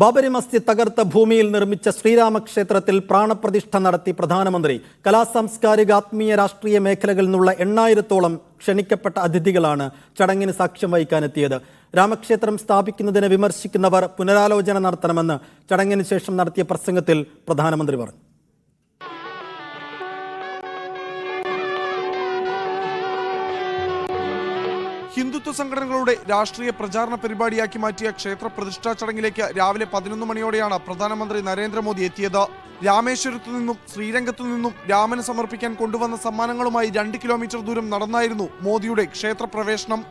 ബാബരി മസ്ജിദ് തകർത്ത ഭൂമിയിൽ നിർമ്മിച്ച ശ്രീരാമക്ഷേത്രത്തിൽ പ്രാണപ്രതിഷ്ഠ നടത്തി പ്രധാനമന്ത്രി. കലാസാംസ്കാരിക ആത്മീയ രാഷ്ട്രീയ മേഖലകളിൽ നിന്നുള്ള 8000-ഓളം ക്ഷണിക്കപ്പെട്ട അതിഥികളാണ് ചടങ്ങിന് സാക്ഷ്യം വഹിക്കാനെത്തിയത്. രാമക്ഷേത്രം സ്ഥാപിക്കുന്നതിനെ വിമർശിക്കുന്നവർ പുനരാലോചന നടത്തണമെന്ന് ചടങ്ങിന് ശേഷം നടത്തിയ പ്രസംഗത്തിൽ പ്രധാനമന്ത്രി പറഞ്ഞു. ഹിന്ദുത്വ സംഘടനകളുടെ രാഷ്ട്രീയ പ്രചാരണ പരിപാടിയാക്കി മാറ്റിയ ക്ഷേത്ര പ്രതിഷ്ഠാ ചടങ്ങിലേക്ക് രാവിലെ 11 മണിയോടെയാണ് പ്രധാനമന്ത്രി നരേന്ദ്രമോദി എത്തിയത്. രാമേശ്വരത്തു നിന്നും ശ്രീരംഗത്തു നിന്നും രാമന് സമർപ്പിക്കാൻ കൊണ്ടുവന്ന സമ്മാനങ്ങളുമായി 2 കിലോമീറ്റർ ദൂരം നടന്നായിരുന്നു മോദിയുടെ ക്ഷേത്രപ്രവേശനം.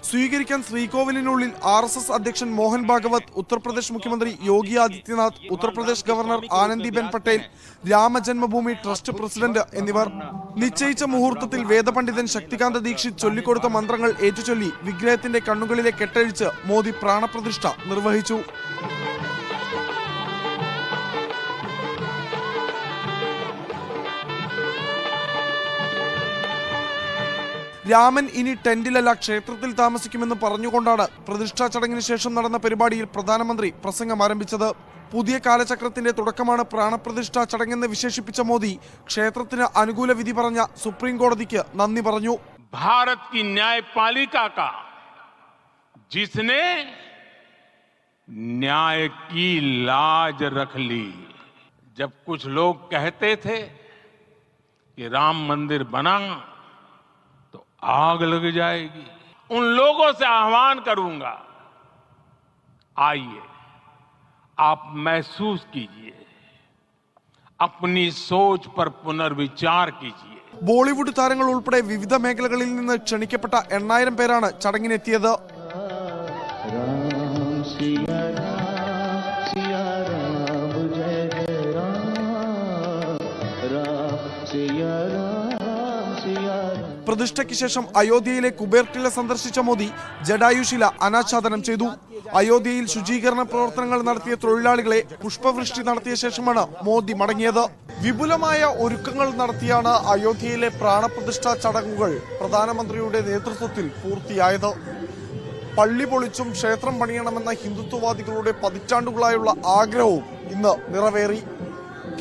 സ്വീകരിക്കാൻ ശ്രീകോവിലിനുള്ളിൽ RSS അധ്യക്ഷൻ മോഹൻ ഭാഗവത്, ഉത്തർപ്രദേശ് മുഖ്യമന്ത്രി Yogi Adityanath, Uttar Pradesh governor Anandiben Patel, Ramjanmabhoomi trust president എന്നിവർ. നിശ്ചയിച്ച മുഹൂർത്തത്തിൽ വേദപണ്ഡിതൻ ശക്തികാന്ത ദീക്ഷിത് ചൊല്ലിക്കൊടുത്ത മന്ത്രങ്ങൾ ഏറ്റുചൊല്ലി വിഗ്രഹത്തിന്റെ കണ്ണുകളിലെ കെട്ടഴിച്ച് മോദി പ്രാണപ്രതിഷ്ഠ നിർവഹിച്ചു. രാമൻ ഇനി ടെന്റിലല്ല ക്ഷേത്രത്തിൽ താമസിക്കുമെന്ന് പറഞ്ഞുകൊണ്ടാണ് പ്രതിഷ്ഠാ ചടങ്ങിന് ശേഷം നടന്ന പരിപാടിയിൽ പ്രധാനമന്ത്രി പ്രസംഗം ആരംഭിച്ചത്. പുതിയ കാലചക്രത്തിന്റെ തുടക്കമാണ് പ്രാണപ്രതിഷ്ഠാ ചടങ്ങെന്ന് വിശേഷിപ്പിച്ച മോദി ക്ഷേത്രത്തിന് അനുകൂല വിധി പറഞ്ഞ സുപ്രീം കോടതിക്ക് നന്ദി പറഞ്ഞു. भारत की न्यायपालिका का जिसने न्याय की लाज रख ली. जब कुछ लोग कहते थे कि राम मंदिर बना तो आग लग जाएगी, उन लोगों से आह्वान करूंगा, आइए आप महसूस कीजिए, अपनी सोच पर पुनर्विचार कीजिए. ബോളിവുഡ് താരങ്ങൾ ഉൾപ്പെടെ വിവിധ മേഖലകളിൽ നിന്ന് ക്ഷണിക്കപ്പെട്ട 8000 പേരാണ് ചടങ്ങിനെത്തിയത്. പ്രതിഷ്ഠയ്ക്ക് ശേഷം അയോധ്യയിലെ കുബേർട്ടില സന്ദർശിച്ച മോദി ജഡായുശില അനാച്ഛാദനം ചെയ്തു. അയോധ്യയിൽ ശുചീകരണ പ്രവർത്തനങ്ങൾ നടത്തിയ തൊഴിലാളികളെ പുഷ്പവൃഷ്ടി നടത്തിയ ശേഷമാണ് മോദി മടങ്ങിയത്. വിപുലമായ ഒരുക്കങ്ങൾ നടത്തിയാണ് അയോധ്യയിലെ പ്രാണപ്രതിഷ്ഠാ ചടങ്ങുകൾ പ്രധാനമന്ത്രിയുടെ നേതൃത്വത്തിൽ പൂർത്തിയായത്. പള്ളി പൊളിച്ചും ക്ഷേത്രം പണിയണമെന്ന ഹിന്ദുത്വവാദികളുടെ പതിറ്റാണ്ടുകളായുള്ള ആഗ്രഹവും ഇന്ന് നിറവേറി.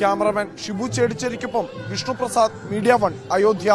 ക്യാമറമാൻ ഷിബു ചേടിച്ചേരിക്കൊപ്പം വിഷ്ണുപ്രസാദ്, മീഡിയ 1, അയോധ്യ.